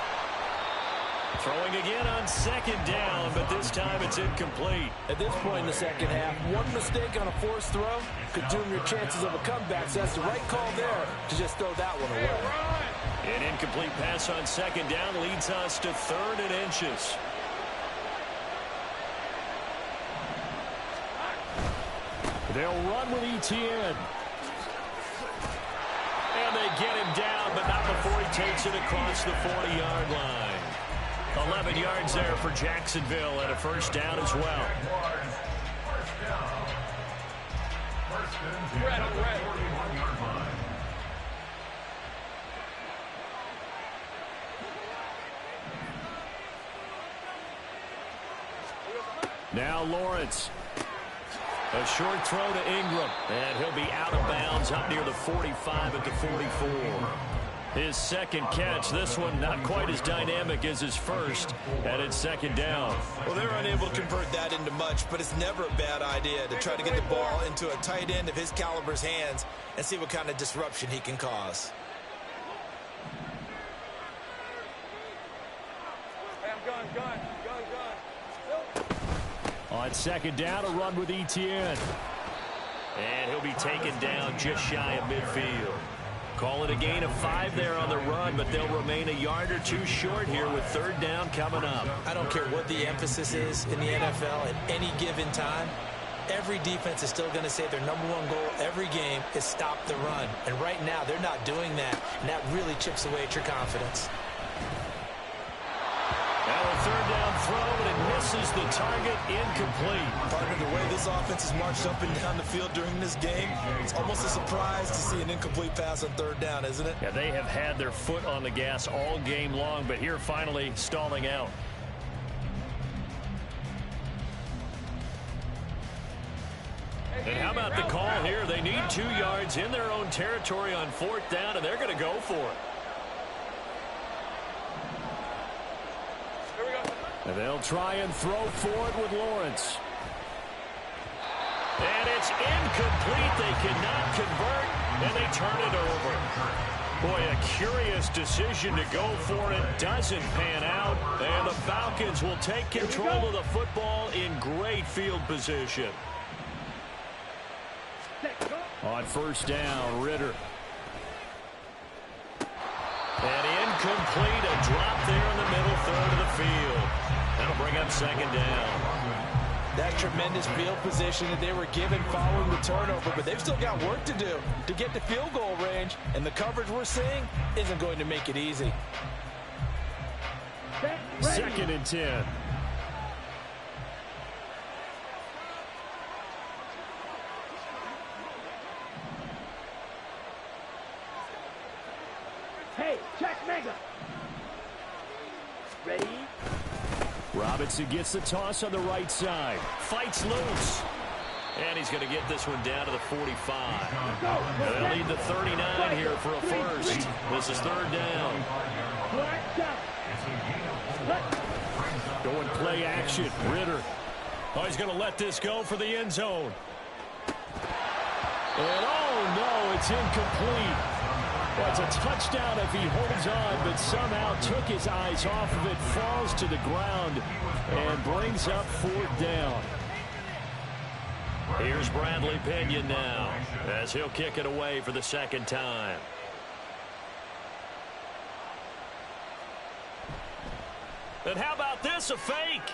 Speaker 1: Throwing again on 2nd down, but this time it's incomplete.
Speaker 5: At this point in the second half, one mistake on a forced throw could doom your chances of a comeback. So that's the right call there to just throw that one away.
Speaker 1: An incomplete pass on 2nd down leads us to 3rd and inches. They'll run with Etienne. And they get him down, but not before he takes it across the 40-yard line. 11 yards there for Jacksonville and a 1st down as well. Now Lawrence. A short throw to Ingram. And he'll be out of bounds up near the 45 at the 44. His 2nd catch, this one not quite as dynamic as his first, and it's 2nd down.
Speaker 3: Well, they're unable to convert that into much, but it's never a bad idea to try to get the ball into a tight end of his caliber's hands and see what kind of disruption he can cause.
Speaker 1: On 2nd down, a run with Etienne. And he'll be taken down just shy of midfield. Call it a gain of 5 there on the run, but they'll remain a yard or 2 short here with 3rd down coming up.
Speaker 3: I don't care what the emphasis is in the NFL at any given time. Every defense is still going to say their #1 goal every game is stop the run. And right now, they're not doing that, and that really chips away at your confidence.
Speaker 1: Now a 3rd down throw, and it misses the target, incomplete.
Speaker 3: Partner, the way this offense has marched up and down the field during this game, it's almost a surprise to see an incomplete pass on 3rd down, isn't it?
Speaker 1: Yeah, they have had their foot on the gas all game long, but here finally stalling out. And how about the call here? They need 2 yards in their own territory on 4th down, and they're going to go for it. And they'll try and throw forward with Lawrence. And it's incomplete. They cannot convert, and they turn it over. Boy, a curious decision to go for it. Doesn't pan out, and the Falcons will take control of the football in great field position. On 1st down, Ritter. And incomplete, a drop there in the middle 3rd of the field. That'll bring up 2nd down.
Speaker 5: That tremendous field position that they were given following the turnover, but they've still got work to do to get to field goal range, and the coverage we're seeing isn't going to make it easy.
Speaker 1: 2nd and 10.
Speaker 6: Hey, check mega. Ready?
Speaker 1: Robinson gets the toss on the right side. Fights loose. And he's going to get this one down to the 45. They'll need the 39 here for a first. This is 3rd down. Going play action. Ritter. Oh, he's going to let this go for the end zone. And oh no, it's incomplete. Well, it's a touchdown if he holds on, but somehow took his eyes off of it, falls to the ground, and brings up 4th down. Here's Bradley Pinion now, as he'll kick it away for the 2nd time. And how about this, a fake?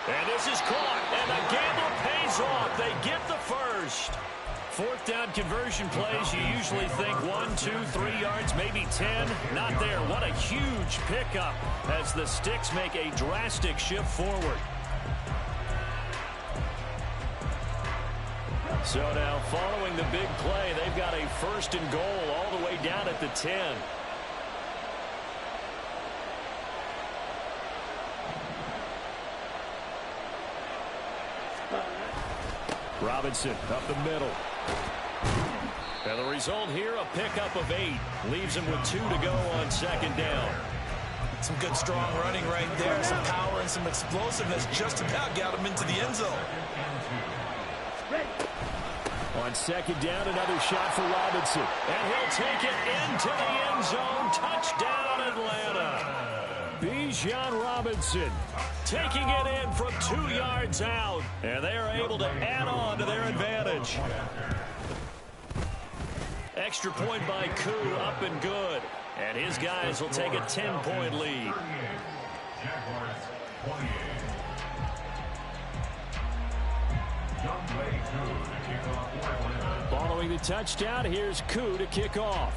Speaker 1: And this is caught, and the gamble pays off. They get the first. 4th down conversion plays, you usually think 1, 2, 3 yards, maybe 10. Not there. What a huge pickup as the Sticks make a drastic shift forward. So now following the big play, they've got a 1st and goal all the way down at the 10. Robinson up the middle. And the result here, a pickup of 8. Leaves him with 2 to go on 2nd down.
Speaker 3: Some good, strong running right there. Some power and some explosiveness just about got him into the end zone.
Speaker 1: On 2nd down, another shot for Robinson. And he'll take it into the end zone. Touchdown, Atlanta. Bijan Robinson taking it in from 2 yards out. And they are able to add on to their advantage. Extra point by Koo, up and good. And his guys will take a 10-point lead. Following the touchdown, here's Koo to kick off.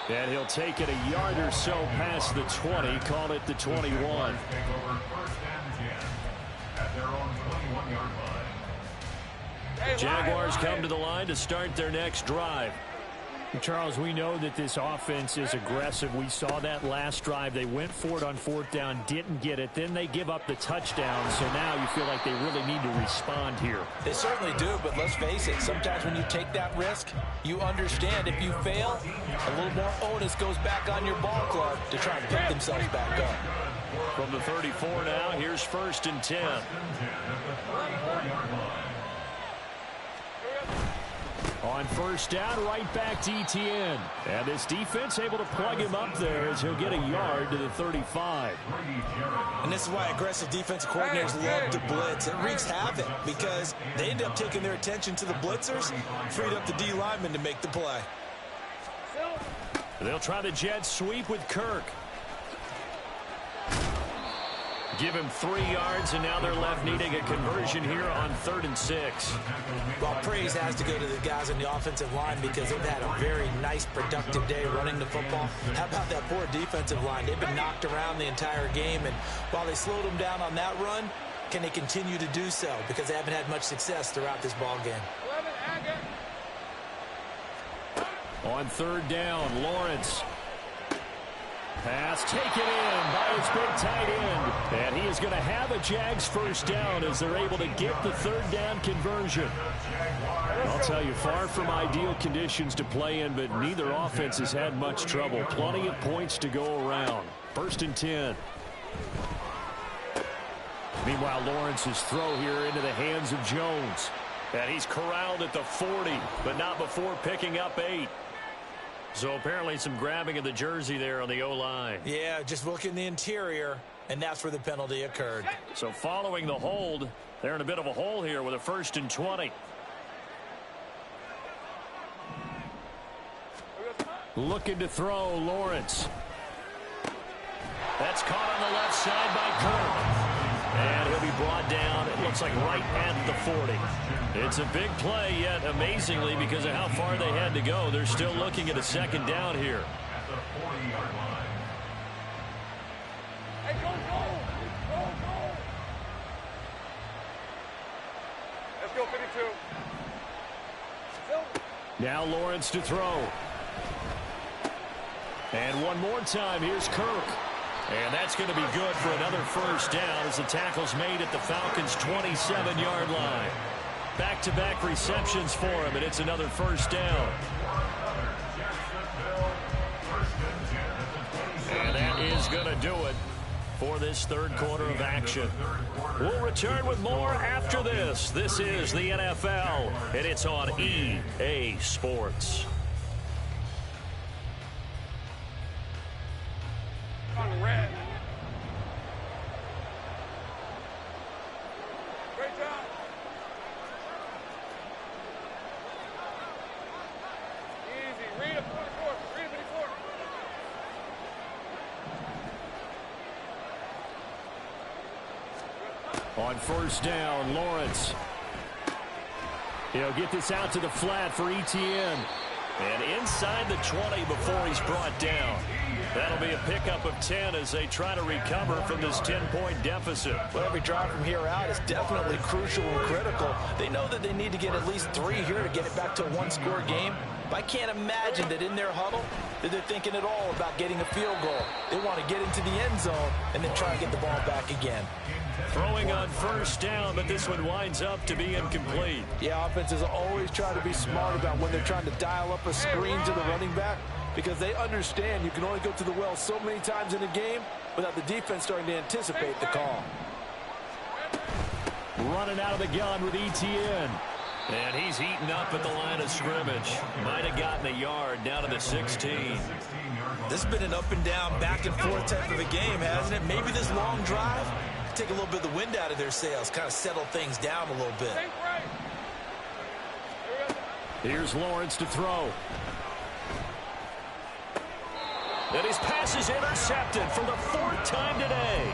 Speaker 1: And he'll take it a yard or so past the 20, call it the 21. Jaguars come to the line to start their next drive. Charles, we know that this offense is aggressive. We saw that last drive. They went for it on 4th down, didn't get it. Then they give up the touchdown. So now you feel like they really need to respond here.
Speaker 5: They certainly do, but let's face it. Sometimes when you take that risk, you understand if you fail, a little more onus goes back on your ball club to try and pick themselves back up.
Speaker 1: From the 34 now, here's 1st and 10. On 1st down, right back to Etienne. And this defense able to plug him up there as he'll get a yard to the 35.
Speaker 3: And this is why aggressive defensive coordinators love to blitz. It wreaks havoc because they end up taking their attention to the blitzers, freed up the D lineman to make the play.
Speaker 1: They'll try the jet sweep with Kirk. Give him 3 yards, and now they're left needing a conversion here on 3rd and 6.
Speaker 3: Well, praise has to go to the guys on the offensive line because they've had a very nice, productive day running the football. How about that poor defensive line? They've been knocked around the entire game, and while they slowed them down on that run, can they continue to do so? Because they haven't had much success throughout this ball game.
Speaker 1: On 3rd down, Lawrence. Pass taken in by his big tight end. And he is going to have a Jags 1st down as they're able to get the 3rd down conversion. I'll tell you, far from ideal conditions to play in, but neither offense has had much trouble. Plenty of points to go around. 1st and 10. Meanwhile, Lawrence's throw here into the hands of Jones. And he's corralled at the 40, but not before picking up 8. So apparently some grabbing of the jersey there on the O-line.
Speaker 3: Yeah, just look in the interior, and that's where the penalty occurred.
Speaker 1: So following the hold, they're in a bit of a hole here with a 1st and 20. Looking to throw, Lawrence. That's caught on the left side by Kirk. And he'll be brought down, it looks like right at the 40. It's a big play, yet amazingly, because of how far they had to go, they're still looking at a second down here.
Speaker 2: At the 40-yard line.
Speaker 6: Hey, go, go! Go, go! Let's go, 52.
Speaker 1: Now Lawrence to throw. And one more time, here's Kirk. And that's going to be good for another first down as the tackle's made at the Falcons' 27-yard line. Back-to-back receptions for him, and it's another first down. And that is going to do it for this third quarter of action. We'll return with more after this. This is the NFL, and it's on EA Sports.
Speaker 6: On red. Great job. Easy. Read it, 44. Read it, 54.
Speaker 1: On first down, Lawrence. He'll get this out to the flat for Etienne. And inside the 20 before he's brought down. That'll be a pickup of 10 as they try to recover from this 10-point deficit.
Speaker 3: Well, every drive from here out is definitely crucial and critical. They know that they need to get at least 3 here to get it back to a one-score game. But I can't imagine that in their huddle that they're thinking at all about getting a field goal. They want to get into the end zone and then try to get the ball back again.
Speaker 1: Throwing on first down, but this one winds up to be incomplete.
Speaker 5: Yeah, offenses always try to be smart about when they're trying to dial up a screen to the running back, because they understand you can only go to the well so many times in a game without the defense starting to anticipate the call.
Speaker 1: Running out of the gun with Etienne. And he's eaten up at the line of scrimmage. Might have gotten a yard down to the 16.
Speaker 3: This has been an up and down, back and forth type of a game, hasn't it? Maybe this long drive take a little bit of the wind out of their sails, kind of settle things down a little bit.
Speaker 1: Here's Lawrence to throw. And his pass is intercepted for the 4th time today.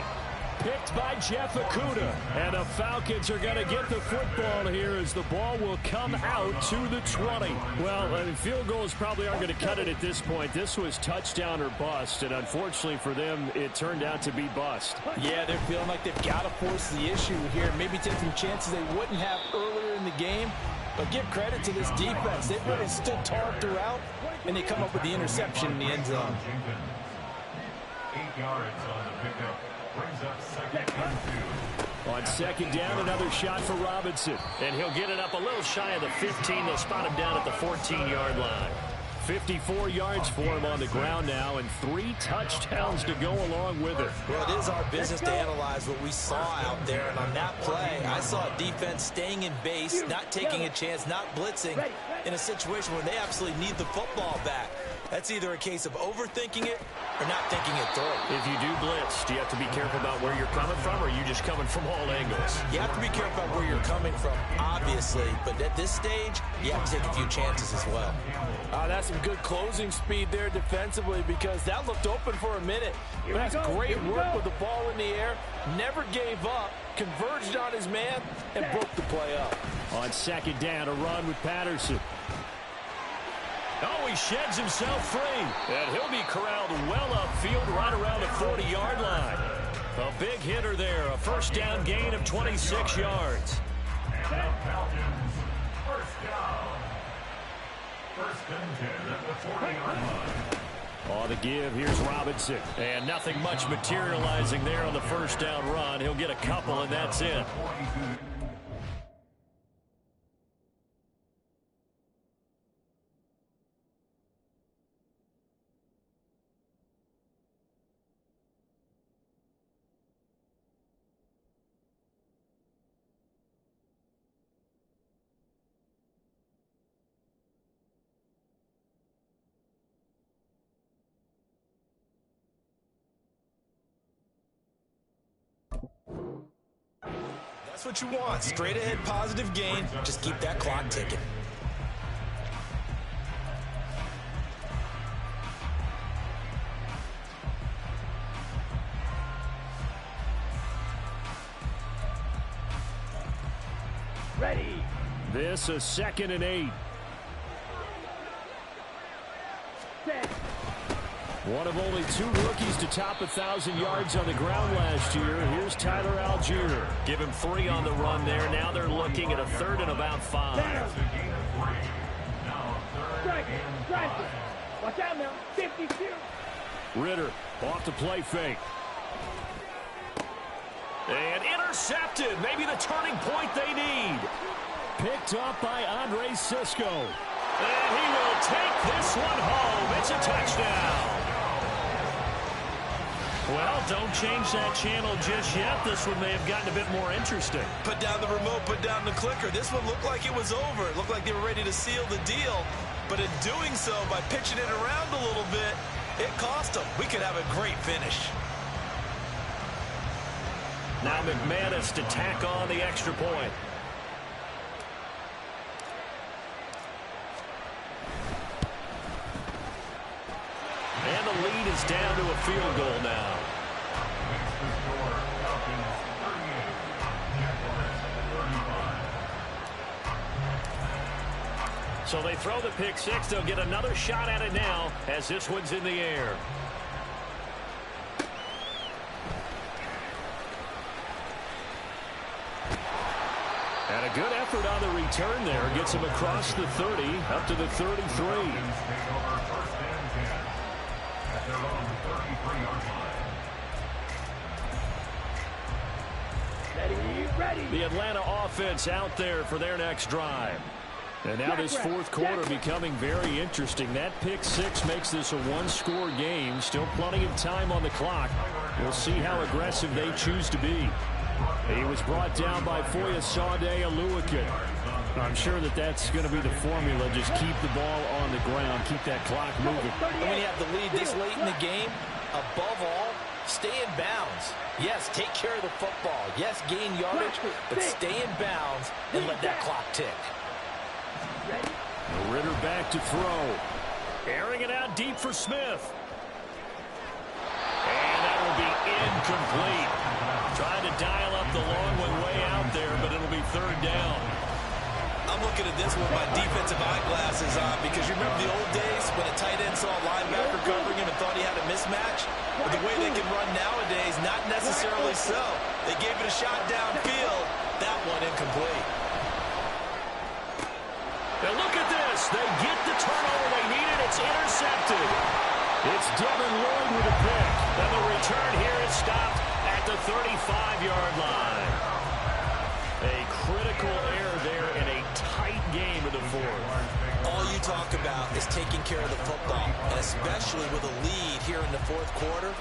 Speaker 1: Picked by Jeff Okudah. And the Falcons are going to get the football here as the ball will come out to the 20. Well, field goals probably aren't going to cut it at this point. This was touchdown or bust, and unfortunately for them, it turned out to be bust.
Speaker 5: Yeah, they're feeling like they've got to force the issue here. Maybe take some chances they wouldn't have earlier in the game. But give credit to this defense. They've really stood tall throughout, and they come up with the interception in the end zone.
Speaker 2: 8 yards on the pickup. Brings up second and 2.
Speaker 1: On second down, another shot for Robinson. And he'll get it up a little shy of the 15. They'll spot him down at the 14-yard line. 54 yards for him on the ground now, and 3 touchdowns to go along with it.
Speaker 3: Well, it is our business to analyze what we saw out there, and on that play, I saw a defense staying in base, not taking a chance, not blitzing, in a situation where they absolutely need the football back. That's either a case of overthinking it or not thinking it through.
Speaker 1: If you do blitz, do you have to be careful about where you're coming from, or are you just coming from all angles?
Speaker 3: You have to be careful about where you're coming from, obviously, but at this stage, you have to take a few chances as well.
Speaker 5: That's some good closing speed there defensively, because that looked open for a minute. But that's great work with the ball in the air. Never gave up, converged on his man, and broke the play up.
Speaker 1: On second down, a run with Patterson. Oh, he sheds himself free. And he'll be corralled well upfield right around the 40-yard line. A big hitter there. A first down gain of 26 yards.
Speaker 2: And the Falcons, first down. First and 10 at the 40-yard line.
Speaker 1: On the give, here's Robinson. And nothing much materializing there on the first down run. He'll get a couple, and that's it.
Speaker 3: That's what you want. Straight ahead, positive gain. Just keep that clock ticking.
Speaker 6: Ready.
Speaker 1: This a 2nd and 8.
Speaker 6: Set.
Speaker 1: One of only 2 rookies to top 1,000 yards on the ground last year. Here's Tyler Algier.
Speaker 4: Give him 3 on the run there. Now they're looking at a 3rd and about 5.
Speaker 6: Down. Strike it. Strike it. Watch out now. 50 0.
Speaker 1: Ritter off the play fake.
Speaker 4: And intercepted. Maybe the turning point they need.
Speaker 1: Picked up by Andre Sisco.
Speaker 4: And he will take this one home. It's a touchdown. Well, don't change that channel just yet. This one may have gotten a bit more interesting.
Speaker 3: Put down the remote, put down the clicker. This one looked like it was over. It looked like they were ready to seal the deal. But in doing so, by pitching it around a little bit, it cost them. We could have a great finish.
Speaker 4: Now McManus to tack on the extra point. And the lead is down to a field goal now. So they throw the pick 6. They'll get another shot at it now as this one's in the air.
Speaker 1: And a good effort on the return there. Gets him across the 30, up to the 33.
Speaker 6: Ready.
Speaker 1: The Atlanta offense out there for their next drive. And now this 4th quarter becoming very interesting. That pick 6 makes this a 1-score game. Still plenty of time on the clock. We'll see how aggressive they choose to be. He was brought down by Foyesade Aluakin. I'm sure that that's going to be the formula. Just keep the ball on the ground. Keep that clock moving.
Speaker 5: And when you have the lead this late in the game, above all, stay in bounds. Yes, take care of the football. Yes, gain yardage, but stay in bounds and let that clock tick.
Speaker 1: Ritter back to throw.
Speaker 4: Airing it out deep for Smith. And that will be incomplete. Trying to dial up the long one way out there, but it'll be 3rd down.
Speaker 3: I'm looking at this with my defensive eyeglasses on because you remember the old days when a tight end saw a linebacker covering him and thought he had a mismatch? But the way they can run nowadays, not necessarily so. They gave it a shot downfield. That one incomplete.
Speaker 4: Now look at this. They get the turnover they needed. It's intercepted.
Speaker 1: It's Devin Lloyd with a pick.
Speaker 4: And the return here is stopped at the 35-yard line. A critical error there in a tight game in the 4th.
Speaker 3: All you talk about is taking care of the football, and especially with a lead here in the 4th quarter.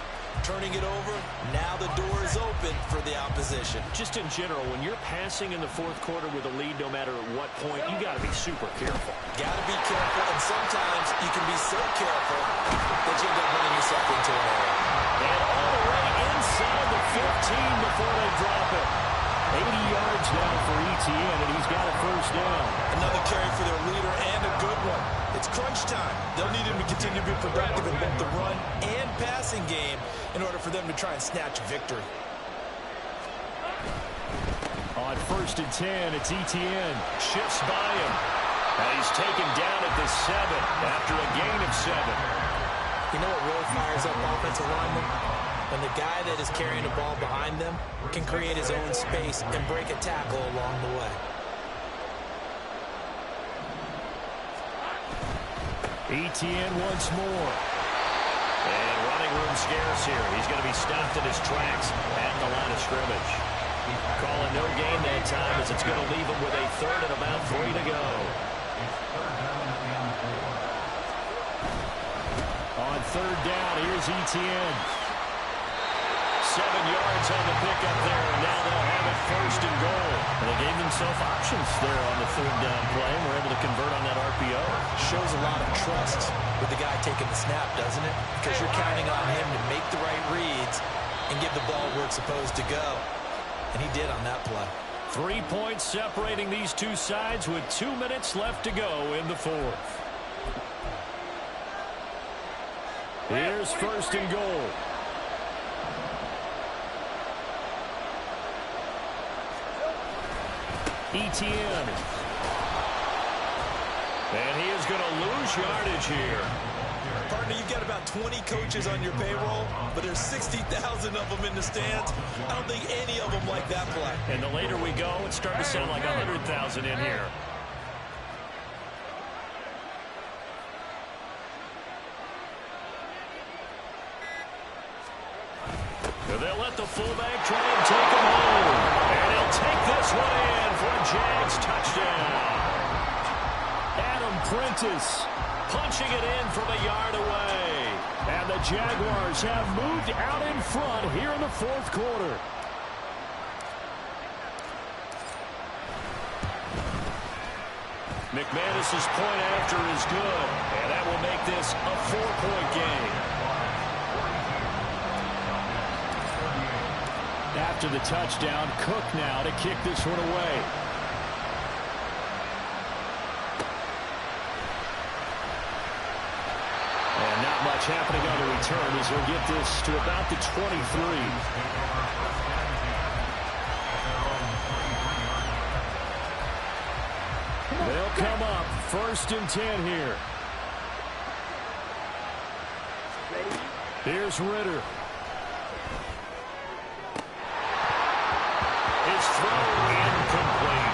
Speaker 3: Turning it over, now the door is open for the opposition.
Speaker 4: Just in general, when you're passing in the 4th quarter with a lead, no matter at what point, you got to be super careful.
Speaker 3: Got to be careful, and sometimes you can be so careful that you end up running yourself into an error.
Speaker 4: And all the way inside the 15 before they drop it.
Speaker 1: 80 yards now for ETN, and he's got a 1st down.
Speaker 3: Another carry for their leader, and a good one. It's crunch time. They'll need him to continue to be productive in both the run and passing game in order for them to try and snatch victory.
Speaker 1: On 1st and 10, it's ETN.
Speaker 4: Shifts by him. And he's taken down at the 7 after a gain of 7.
Speaker 5: You know what really fires up offensive linemen? When the guy that is carrying the ball behind them can create his own space and break a tackle along the way.
Speaker 1: ETN once more.
Speaker 4: And running room scarce here. He's going to be stopped in his tracks at the line of scrimmage. Calling no gain that time as it's going to leave him with a 3rd and about 3 to go.
Speaker 1: On 3rd down, here's ETN.
Speaker 4: 7 yards on the pickup there, and now they'll have it 1st and goal. And they gave themselves options there on the 3rd down play, and were able to convert on that RPO.
Speaker 3: Shows a lot of trust with the guy taking the snap, doesn't it? Because you're counting on him to make the right reads and give the ball where it's supposed to go. And he did on that play.
Speaker 1: 3 points separating these two sides with 2 minutes left to go in the 4th. Here's 1st and goal. Etienne. And he is going to lose yardage here.
Speaker 3: Partner, you've got about 20 coaches on your payroll, but there's 60,000 of them in the stands. I don't think any of them like that play.
Speaker 1: And the later we go, it's starting to sound like 100,000 in here. They'll let the fullback try and take him home. And he'll take this one in for a Jags touchdown. Adam Prentice punching it in from a yard away. And the Jaguars have moved out in front here in the fourth quarter. McManus's point after is good. And that will make this a 4-point game. After the touchdown, Cook now to kick this one away. And not much happening on the return as he'll get this to about the 23. They'll come up 1st and 10 here. Here's Ritter. His throw incomplete.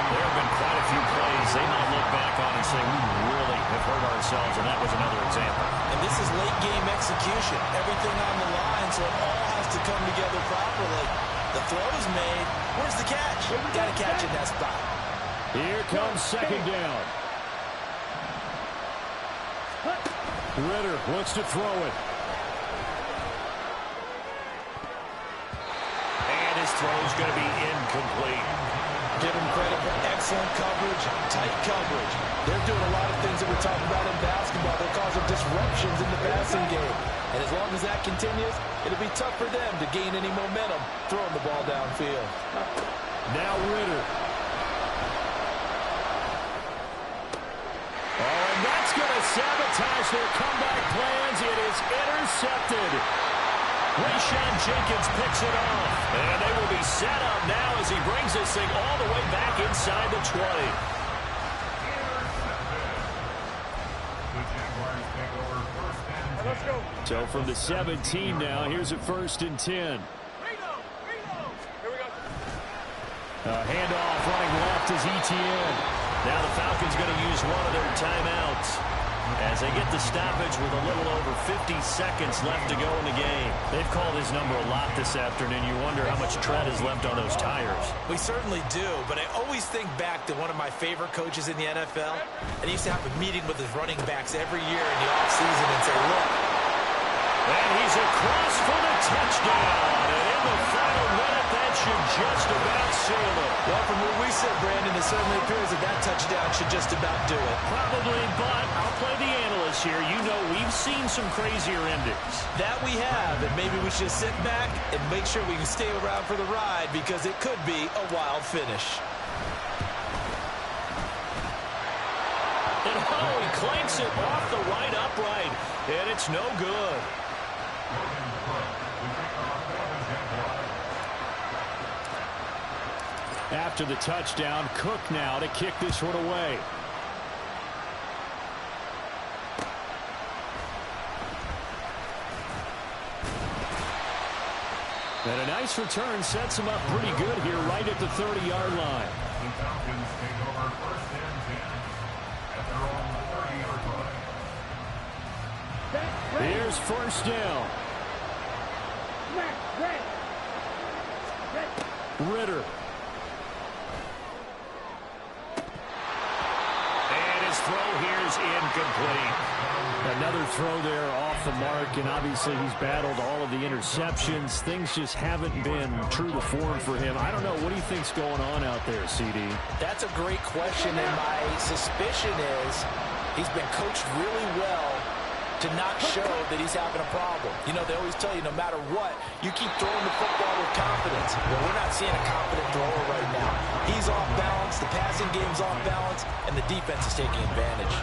Speaker 1: There have been quite a few plays they might look back on and say, we really have hurt ourselves, and that was another example.
Speaker 3: And this is late-game execution. Everything on the line, so it all has to come together properly. The throw is made. Where's the catch? Got to catch in that spot.
Speaker 1: Here comes 2nd down. Ritter wants to throw it. Throw is going to be incomplete.
Speaker 3: Give them credit for excellent coverage, tight coverage. They're doing a lot of things that we're talking about in basketball. They're causing disruptions in the passing game. And as long as that continues, it'll be tough for them to gain any momentum throwing the ball downfield.
Speaker 1: Now Ritter. Oh, and that's going to sabotage their comeback plans. It is intercepted. Rayshon Jenkins picks it off. And they will be set up now as he brings this thing all the way back inside the 20.
Speaker 6: Let's go.
Speaker 1: So from the 17 now, here's a 1st and 10.
Speaker 6: Here we go.
Speaker 1: Handoff running left is Etienne. Now the Falcons going to use one of their timeouts as they get the stoppage with a little over 50 seconds left to go in the game. They've called his number a lot this afternoon. You wonder how much tread is left on those tires.
Speaker 3: We certainly do, but I always think back to one of my favorite coaches in the NFL, and he used to have a meeting with his running backs every year in the offseason and say, look.
Speaker 1: And he's across for the touchdown. And in the final minute, that should just about seal it.
Speaker 3: Well, from where we sit, Brandon, it certainly appears that that touchdown should just about do it.
Speaker 1: Probably, but I'll play the analyst here. You know we've seen some crazier endings.
Speaker 3: That we have, and maybe we should sit back and make sure we can stay around for the ride because it could be a wild finish.
Speaker 1: And oh, he clanks it off the right upright, and it's no good. After the touchdown, Cook now to kick this one away. And a nice return sets him up pretty good here right at the 30-yard line.
Speaker 2: The Falcons take over 1st and 10 at their own 30-yard line.
Speaker 1: Here's 1st down. Ritter. And his throw here is incomplete. Another throw there off the mark, and obviously he's battled all of the interceptions. Things just haven't been true to form for him. I don't know. What do you think's going on out there, CD?
Speaker 5: That's a great question, and my suspicion is he's been coached really well to not show that he's having a problem. You know, they always tell you no matter what, you keep throwing the football with confidence. Well, we're not seeing a confident thrower right now. He's off balance, the passing game's off balance, and the defense is taking advantage.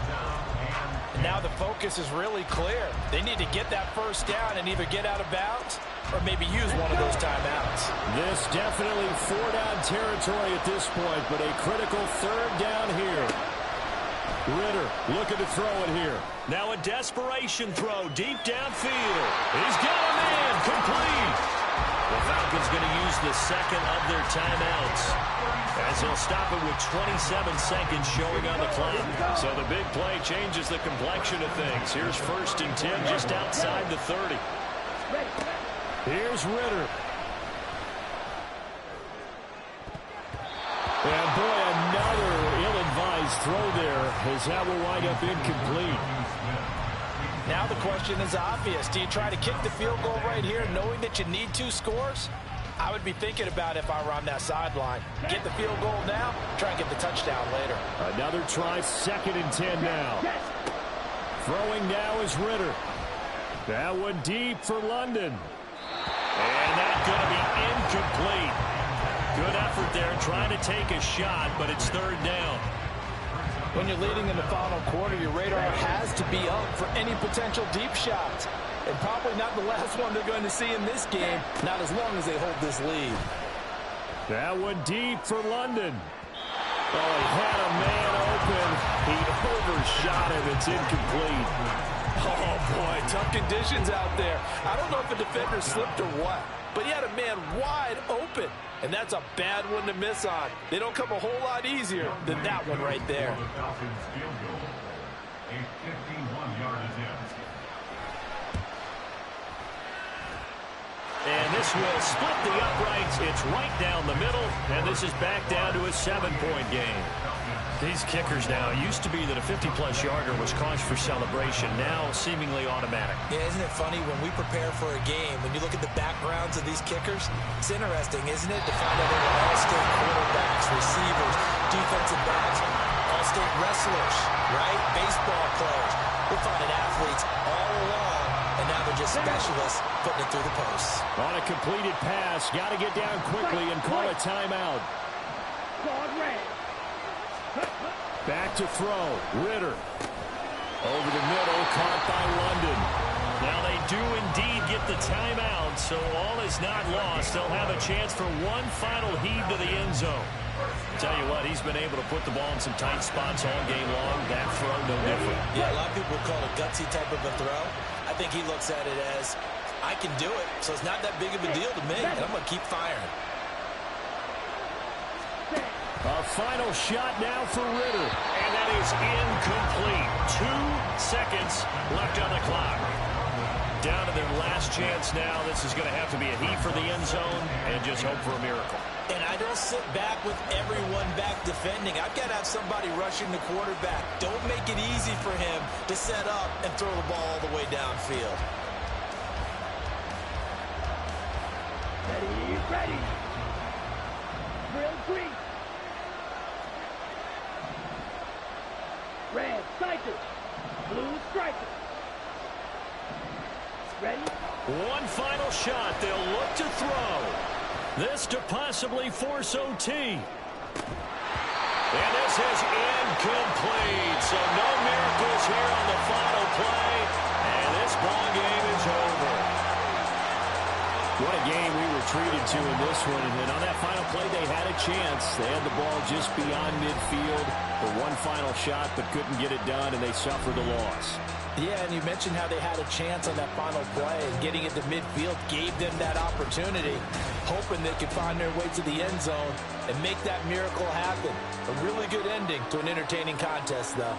Speaker 5: And now the focus is really clear. They need to get that first down and either get out of bounds or maybe use one of those timeouts.
Speaker 1: This definitely four-down territory at this point, but a critical third down here. Ritter looking to throw it here.
Speaker 4: Now a desperation throw deep downfield. He's got a man complete. The Falcons going to use the second of their timeouts, as they'll stop it with 27 seconds showing on the clock.
Speaker 1: So the big play changes the complexion of things. Here's 1st and 10 just outside the 30. Here's Ritter. And boy, another ill-advised throw there, as that will wind up incomplete.
Speaker 5: Now the question is obvious. Do you try to kick the field goal right here knowing that you need 2 scores? I would be thinking about it if I were on that sideline. Get the field goal now, try and get the touchdown later.
Speaker 1: Another try, 2nd and 10 now. Throwing now is Ritter. That one deep for London. And that's going to be incomplete. Good effort there, trying to take a shot, but it's 3rd down.
Speaker 5: When you're leading in the final quarter, your radar has to be up for any potential deep shots. And probably not the last one they're going to see in this game, not as long as they hold this lead.
Speaker 1: That one deep for London. Oh, he had a man open. He overshot him. It's incomplete.
Speaker 5: Oh, boy, tough conditions out there. I don't know if a defender slipped or what, but he had a man wide open. And that's a bad one to miss on. They don't come a whole lot easier than that one right there.
Speaker 2: The Falcons field goal, a 51-yard attempt.
Speaker 4: And this will split the uprights. It's right down the middle, and this is back down to a 7-point game. These kickers now, it used to be that a 50-plus yarder was cause for celebration, now seemingly automatic.
Speaker 3: Yeah, isn't it funny when we prepare for a game, when you look at the backgrounds of these kickers, it's interesting, isn't it, to find out they were all-state quarterbacks, receivers, defensive backs, all-state wrestlers, right? Baseball players. We're finding athletes all along, and now they're just specialists putting it through the posts.
Speaker 1: On a completed pass, got to get down quickly and call a timeout. Back to throw. Ritter. Over the middle, caught by London.
Speaker 4: Now they do indeed get the timeout, so all is not lost. They'll have a chance for one final heave to the end zone. Tell you what, he's been able to put the ball in some tight spots all game long. That throw, no different.
Speaker 3: Yeah, a lot of people would call it a gutsy type of a throw. I think he looks at it as, I can do it, so it's not that big of a deal to me, and I'm going to keep firing.
Speaker 1: A final shot now for Ritter.
Speaker 4: And that is incomplete. 2 seconds left on the clock. Down to their last chance now. This is going to have to be a heave for the end zone and just hope for a miracle.
Speaker 3: And I don't sit back with everyone back defending. I've got to have somebody rushing the quarterback. Don't make it easy for him to set up and throw the ball all the way downfield.
Speaker 6: Ready. Drill green. Red striker. Blue striker. Ready?
Speaker 4: One final shot. They'll look to throw. This to possibly force OT. And this is incomplete. So no miracles here on the final play. And this ball game is over.
Speaker 1: What a game we were treated to in this one. And on that final play, they had a chance. They had the ball just beyond midfield for one final shot, but couldn't get it done, and they suffered a loss.
Speaker 5: Yeah, and you mentioned how they had a chance on that final play, and getting it to midfield gave them that opportunity, hoping they could find their way to the end zone and make that miracle happen. A really good ending to an entertaining contest, though.